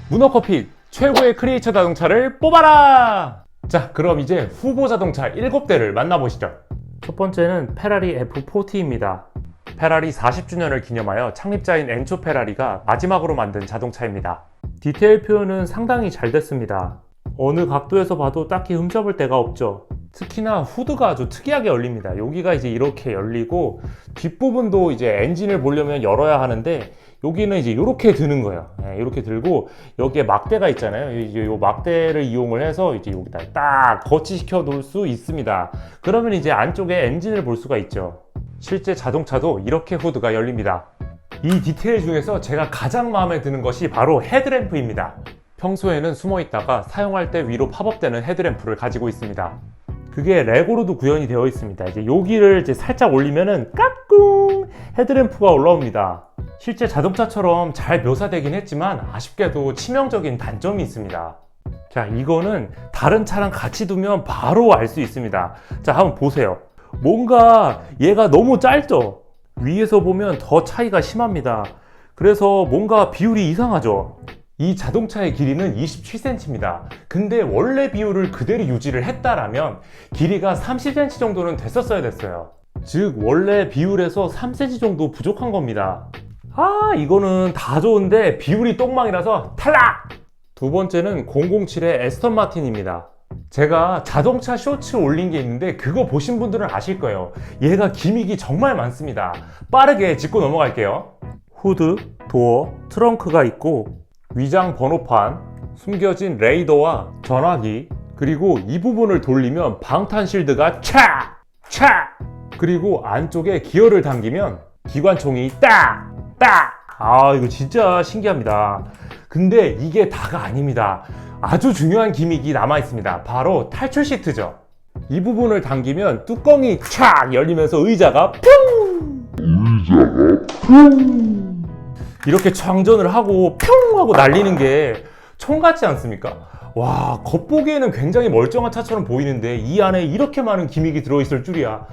문어커피 최고의 크리에이처 자동차를 뽑아라! 자, 그럼 이제 후보 자동차 7대를 만나보시죠. 첫 번째는 페라리 F40입니다. 페라리 40주년을 기념하여 창립자인 엔초 페라리가 마지막으로 만든 자동차입니다. 디테일 표현은 상당히 잘 됐습니다. 어느 각도에서 봐도 딱히 흠잡을 데가 없죠. 특히나 후드가 아주 특이하게 열립니다. 여기가 이제 이렇게 열리고 뒷부분도 이제 엔진을 보려면 열어야 하는데 여기는 이제 이렇게 드는 거예요. 이렇게 들고 여기에 막대가 있잖아요. 이 막대를 이용을 해서 이제 여기다 딱 거치시켜 놓을 수 있습니다. 그러면 이제 안쪽에 엔진을 볼 수가 있죠. 실제 자동차도 이렇게 후드가 열립니다. 이 디테일 중에서 제가 가장 마음에 드는 것이 바로 헤드램프입니다. 평소에는 숨어 있다가 사용할 때 위로 팝업되는 헤드램프를 가지고 있습니다. 그게 레고로도 구현이 되어 있습니다. 이제 여기를 이제 살짝 올리면은 까꿍 헤드램프가 올라옵니다. 실제 자동차처럼 잘 묘사되긴 했지만 아쉽게도 치명적인 단점이 있습니다. 자, 이거는 다른 차랑 같이 두면 바로 알 수 있습니다. 자, 한번 보세요. 뭔가 얘가 너무 짧죠? 위에서 보면 더 차이가 심합니다. 그래서 뭔가 비율이 이상하죠? 이 자동차의 길이는 27cm입니다. 근데 원래 비율을 그대로 유지를 했다라면 길이가 30cm 정도는 됐었어야 됐어요. 즉 원래 비율에서 3cm 정도 부족한 겁니다. 이거는 다 좋은데 비율이 똥망이라서 탈락! 두 번째는 007의 에스턴 마틴입니다. 제가 자동차 쇼츠 올린 게 있는데 그거 보신 분들은 아실 거예요. 얘가 기믹이 정말 많습니다. 빠르게 짚고 넘어갈게요. 후드, 도어, 트렁크가 있고 위장 번호판, 숨겨진 레이더와 전화기, 그리고 이 부분을 돌리면 방탄 실드가 촥! 그리고 안쪽에 기어를 당기면 기관총이 딱! 이거 진짜 신기합니다. 근데 이게 다가 아닙니다. 아주 중요한 기믹이 남아있습니다. 바로 탈출 시트죠. 이 부분을 당기면 뚜껑이 촥 열리면서 의자가 이렇게 장전을 하고 평 하고 날리는 게 총 같지 않습니까? 와, 겉보기에는 굉장히 멀쩡한 차처럼 보이는데 이 안에 이렇게 많은 기믹이 들어있을 줄이야.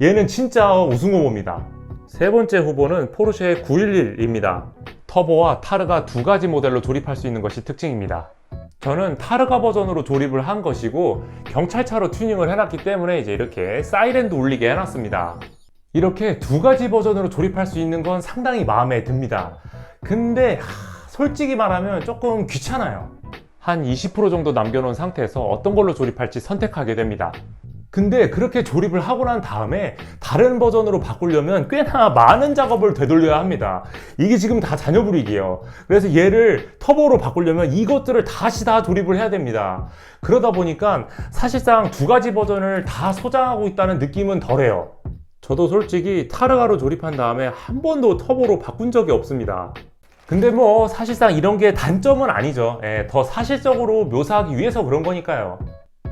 얘는 진짜 우승 후보입니다. 세 번째 후보는 포르쉐의 911입니다. 터보와 타르가 두 가지 모델로 조립할 수 있는 것이 특징입니다. 저는 타르가 버전으로 조립을 한 것이고 경찰차로 튜닝을 해놨기 때문에 이제 이렇게 사이렌도 울리게 해놨습니다. 이렇게 두 가지 버전으로 조립할 수 있는 건 상당히 마음에 듭니다. 근데 솔직히 말하면 조금 귀찮아요. 한 20% 정도 남겨놓은 상태에서 어떤 걸로 조립할지 선택하게 됩니다. 근데 그렇게 조립을 하고 난 다음에 다른 버전으로 바꾸려면 꽤나 많은 작업을 되돌려야 합니다. 이게 지금 다 자녀불이기예요. 그래서 얘를 터보로 바꾸려면 이것들을 다시 다 조립을 해야 됩니다. 그러다 보니까 사실상 두 가지 버전을 다 소장하고 있다는 느낌은 덜해요. 저도 솔직히 타르가로 조립한 다음에 한 번도 터보로 바꾼 적이 없습니다. 근데 뭐 사실상 이런 게 단점은 아니죠. 더 사실적으로 묘사하기 위해서 그런 거니까요.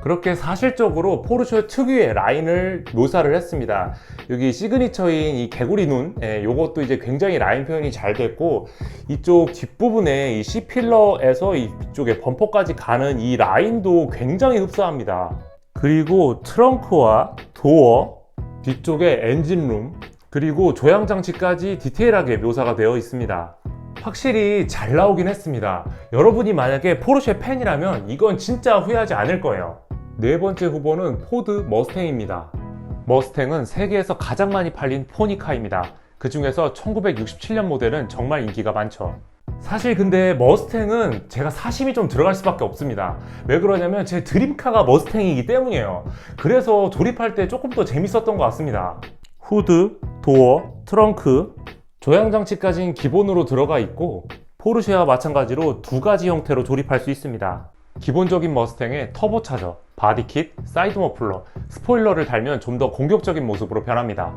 그렇게 사실적으로 포르쉐 특유의 라인을 묘사를 했습니다. 여기 시그니처인 이 개구리 눈, 요것도 이제 굉장히 라인 표현이 잘 됐고, 이쪽 뒷부분에 이 C필러에서 이쪽에 범퍼까지 가는 이 라인도 굉장히 흡사합니다. 그리고 트렁크와 도어, 뒤쪽에 엔진룸, 그리고 조향장치까지 디테일하게 묘사가 되어 있습니다. 확실히 잘 나오긴 했습니다. 여러분이 만약에 포르쉐 팬이라면 이건 진짜 후회하지 않을 거예요. 네 번째 후보는 포드 머스탱입니다. 머스탱은 세계에서 가장 많이 팔린 포니카입니다. 그 중에서 1967년 모델은 정말 인기가 많죠. 사실 근데 머스탱은 제가 사심이 좀 들어갈 수밖에 없습니다. 왜 그러냐면 제 드림카가 머스탱이기 때문이에요. 그래서 조립할 때 조금 더 재밌었던 것 같습니다. 후드, 도어, 트렁크, 조향장치까지는 기본으로 들어가 있고 포르쉐와 마찬가지로 두 가지 형태로 조립할 수 있습니다. 기본적인 머스탱의 터보차저, 바디킷, 사이드 머플러, 스포일러를 달면 좀 더 공격적인 모습으로 변합니다.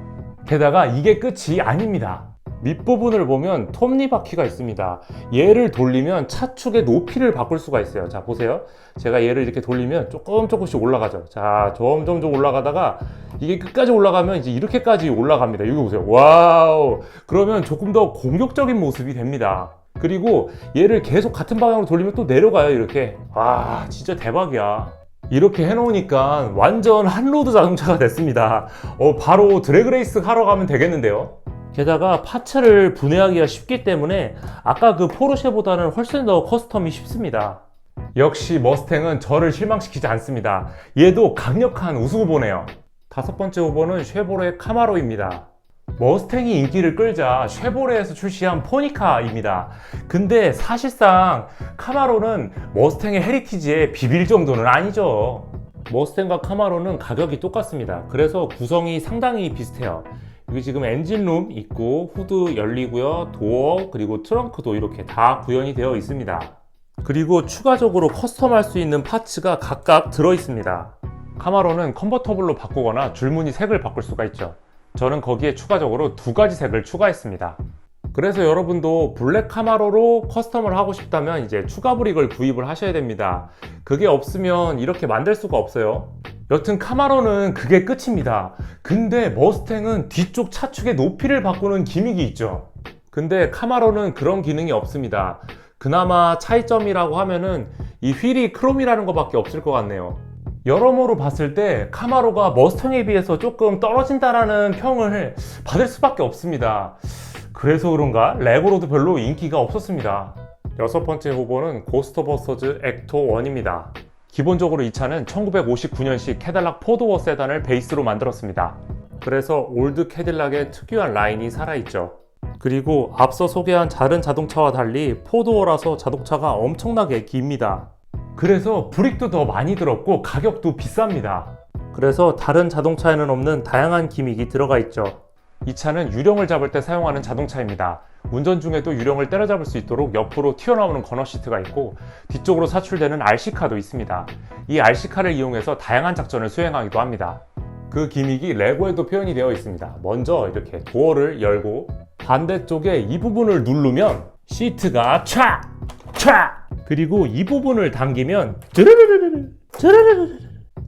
게다가 이게 끝이 아닙니다. 밑부분을 보면 톱니바퀴가 있습니다. 얘를 돌리면 차축의 높이를 바꿀 수가 있어요. 자, 보세요. 제가 얘를 이렇게 돌리면 조금씩 올라가죠. 자, 점점 올라가다가 이게 끝까지 올라가면 이제 이렇게까지 올라갑니다. 여기 보세요. 와우! 그러면 조금 더 공격적인 모습이 됩니다. 그리고 얘를 계속 같은 방향으로 돌리면 또 내려가요. 이렇게. 와, 진짜 대박이야. 이렇게 해놓으니까 완전 한로드 자동차가 됐습니다. 바로 드래그레이스 하러 가면 되겠는데요. 게다가 파츠를 분해하기가 쉽기 때문에 아까 그 포르쉐보다는 훨씬 더 커스텀이 쉽습니다. 역시 머스탱은 저를 실망시키지 않습니다. 얘도 강력한 우승 후보네요. 다섯 번째 후보는 쉐보레 카마로입니다. 머스탱이 인기를 끌자 쉐보레에서 출시한 포니카입니다. 근데 사실상 카마로는 머스탱의 헤리티지에 비빌 정도는 아니죠. 머스탱과 카마로는 가격이 똑같습니다. 그래서 구성이 상당히 비슷해요. 여기 지금 엔진룸 있고 후드 열리고요, 도어 그리고 트렁크도 이렇게 다 구현이 되어 있습니다. 그리고 추가적으로 커스텀할 수 있는 파츠가 각각 들어 있습니다. 카마로는 컨버터블로 바꾸거나 줄무늬 색을 바꿀 수가 있죠. 저는 거기에 추가적으로 두 가지 색을 추가했습니다. 그래서 여러분도 블랙 카마로로 커스텀을 하고 싶다면 이제 추가 브릭을 구입을 하셔야 됩니다. 그게 없으면 이렇게 만들 수가 없어요. 여튼 카마로는 그게 끝입니다. 근데 머스탱은 뒤쪽 차축의 높이를 바꾸는 기믹이 있죠. 근데 카마로는 그런 기능이 없습니다. 그나마 차이점이라고 하면은 이 휠이 크롬이라는 것밖에 없을 것 같네요. 여러모로 봤을 때 카마로가 머스탱에 비해서 조금 떨어진다라는 평을 받을 수밖에 없습니다. 그래서 그런가 레고로도 별로 인기가 없었습니다. 여섯 번째 후보는 고스트버스터즈 엑토 1입니다. 기본적으로 이 차는 1959년식 캐딜락 포드워 세단을 베이스로 만들었습니다. 그래서 올드 캐딜락의 특유한 라인이 살아있죠. 그리고 앞서 소개한 다른 자동차와 달리 포드워라서 자동차가 엄청나게 깁니다. 그래서 브릭도 더 많이 들었고 가격도 비쌉니다. 그래서 다른 자동차에는 없는 다양한 기믹이 들어가 있죠. 이 차는 유령을 잡을 때 사용하는 자동차입니다. 운전 중에도 유령을 때려잡을 수 있도록 옆으로 튀어나오는 거너 시트가 있고 뒤쪽으로 사출되는 RC카도 있습니다. 이 RC카를 이용해서 다양한 작전을 수행하기도 합니다. 그 기믹이 레고에도 표현이 되어 있습니다. 먼저 이렇게 도어를 열고 반대쪽에 이 부분을 누르면 시트가 촥! 촥! 그리고 이 부분을 당기면 르르르르르 르르르르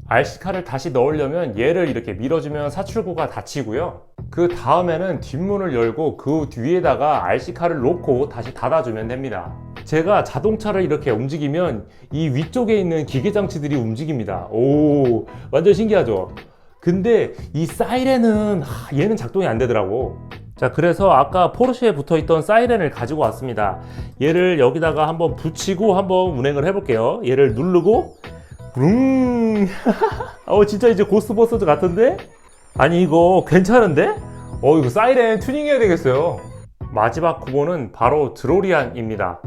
RC카를 다시 넣으려면 얘를 이렇게 밀어주면 사출구가 닫히고요. 그 다음에는 뒷문을 열고 그 뒤에다가 RC카를 놓고 다시 닫아주면 됩니다. 제가 자동차를 이렇게 움직이면 이 위쪽에 있는 기계장치들이 움직입니다. 오, 완전 신기하죠? 근데 이 사이렌은 얘는 작동이 안 되더라고. 자, 그래서 아까 포르쉐에 붙어있던 사이렌을 가지고 왔습니다. 얘를 여기다가 한번 붙이고 한번 운행을 해볼게요. 얘를 누르고 진짜 이제 고스트버스터즈 같은데? 아니 이거 괜찮은데? 이거 사이렌 튜닝해야 되겠어요. 마지막 후보는 바로 드로리안입니다.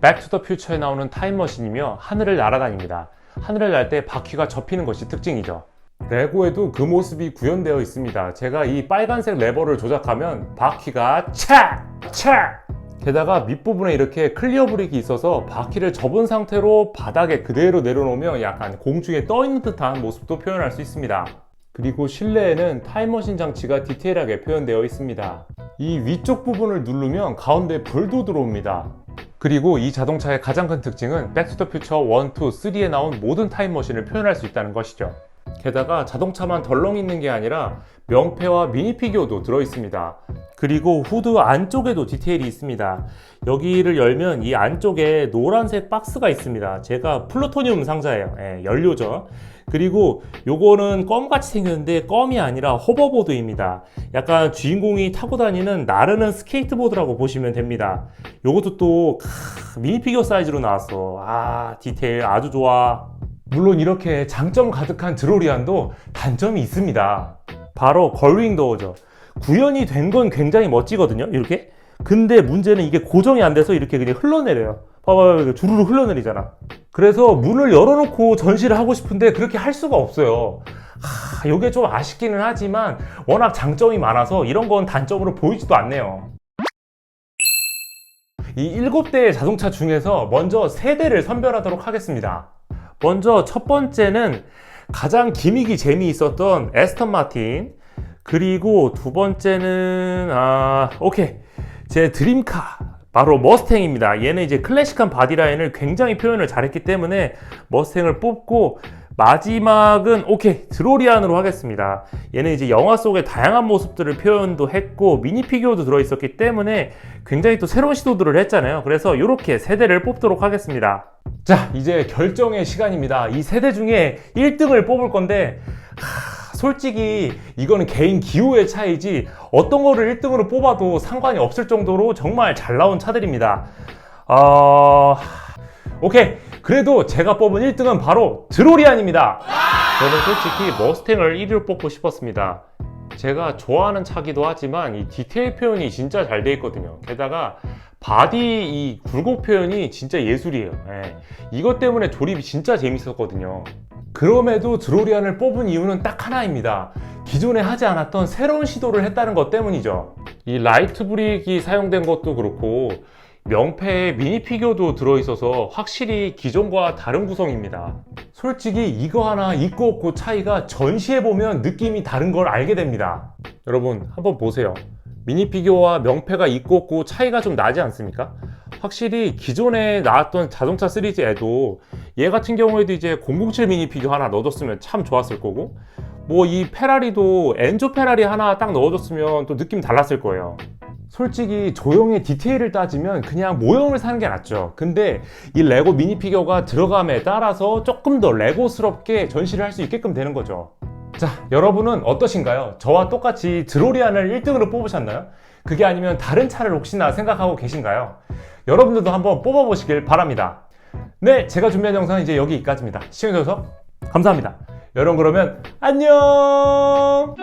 백투더퓨처에 나오는 타임머신이며 하늘을 날아다닙니다. 하늘을 날 때 바퀴가 접히는 것이 특징이죠. 레고에도 그 모습이 구현되어 있습니다. 제가 이 빨간색 레버를 조작하면 바퀴가 차! 게다가 밑부분에 이렇게 클리어 브릭이 있어서 바퀴를 접은 상태로 바닥에 그대로 내려놓으면 약간 공중에 떠 있는 듯한 모습도 표현할 수 있습니다. 그리고 실내에는 타임머신 장치가 디테일하게 표현되어 있습니다. 이 위쪽 부분을 누르면 가운데 불도 들어옵니다. 그리고 이 자동차의 가장 큰 특징은 백투더퓨처 1, 2, 3에 나온 모든 타임머신을 표현할 수 있다는 것이죠. 게다가 자동차만 덜렁 있는 게 아니라 명패와 미니피규어도 들어있습니다. 그리고 후드 안쪽에도 디테일이 있습니다. 여기를 열면 이 안쪽에 노란색 박스가 있습니다. 제가 플루토늄 상자예요. 연료죠. 그리고 요거는 껌같이 생겼는데 껌이 아니라 호버보드입니다. 약간 주인공이 타고 다니는 나르는 스케이트보드라고 보시면 됩니다. 요것도 또 미니피규어 사이즈로 나왔어. 디테일 아주 좋아. 물론 이렇게 장점 가득한 드로리안도 단점이 있습니다. 바로 걸윙 도어죠. 구현이 된 건 굉장히 멋지거든요, 이렇게. 근데 문제는 이게 고정이 안 돼서 이렇게 그냥 흘러내려요. 봐봐요, 주르륵 흘러내리잖아. 그래서 문을 열어놓고 전시를 하고 싶은데 그렇게 할 수가 없어요. 이게 좀 아쉽기는 하지만 워낙 장점이 많아서 이런 건 단점으로 보이지도 않네요. 이 7대의 자동차 중에서 먼저 3대를 선별하도록 하겠습니다. 먼저 첫 번째는 가장 기믹이 재미있었던 에스턴 마틴, 그리고 두 번째는 제 드림카 바로 머스탱입니다. 얘는 이제 클래식한 바디라인을 굉장히 표현을 잘했기 때문에 머스탱을 뽑고, 마지막은 드로리안으로 하겠습니다. 얘는 이제 영화 속의 다양한 모습들을 표현도 했고 미니피규어도 들어있었기 때문에 굉장히 또 새로운 시도들을 했잖아요. 그래서 이렇게 3대를 뽑도록 하겠습니다. 자, 이제 결정의 시간입니다. 이 세대 중에 1등을 뽑을 건데 솔직히 이거는 개인 기호의 차이지 어떤 거를 1등으로 뽑아도 상관이 없을 정도로 정말 잘 나온 차들입니다. 오케이. 그래도 제가 뽑은 1등은 바로 드로리안입니다. 저는 솔직히 머스탱을 1위로 뽑고 싶었습니다. 제가 좋아하는 차기도 하지만 이 디테일 표현이 진짜 잘 돼 있거든요. 게다가 바디 이 굴곡 표현이 진짜 예술이에요. 예. 이것 때문에 조립이 진짜 재밌었거든요. 그럼에도 드로리안을 뽑은 이유는 딱 하나입니다. 기존에 하지 않았던 새로운 시도를 했다는 것 때문이죠. 이 라이트 브릭이 사용된 것도 그렇고 명패에 미니 피규어도 들어있어서 확실히 기존과 다른 구성입니다. 솔직히 이거 하나 있고 없고 차이가 전시해보면 느낌이 다른 걸 알게 됩니다. 여러분 한번 보세요. 미니 피규어와 명패가 있고 없고 차이가 좀 나지 않습니까? 확실히 기존에 나왔던 자동차 시리즈에도 얘 같은 경우에도 이제 007 미니 피규어 하나 넣어줬으면 참 좋았을 거고 뭐 이 페라리도 엔조 페라리 하나 딱 넣어줬으면 또 느낌 달랐을 거예요. 솔직히 조형의 디테일을 따지면 그냥 모형을 사는 게 낫죠. 근데 이 레고 미니 피규어가 들어감에 따라서 조금 더 레고스럽게 전시를 할 수 있게끔 되는 거죠. 자, 여러분은 어떠신가요? 저와 똑같이 드로리안을 1등으로 뽑으셨나요? 그게 아니면 다른 차를 혹시나 생각하고 계신가요? 여러분들도 한번 뽑아보시길 바랍니다. 네, 제가 준비한 영상은 이제 여기까지입니다. 시청해주셔서 감사합니다. 여러분 그러면 안녕!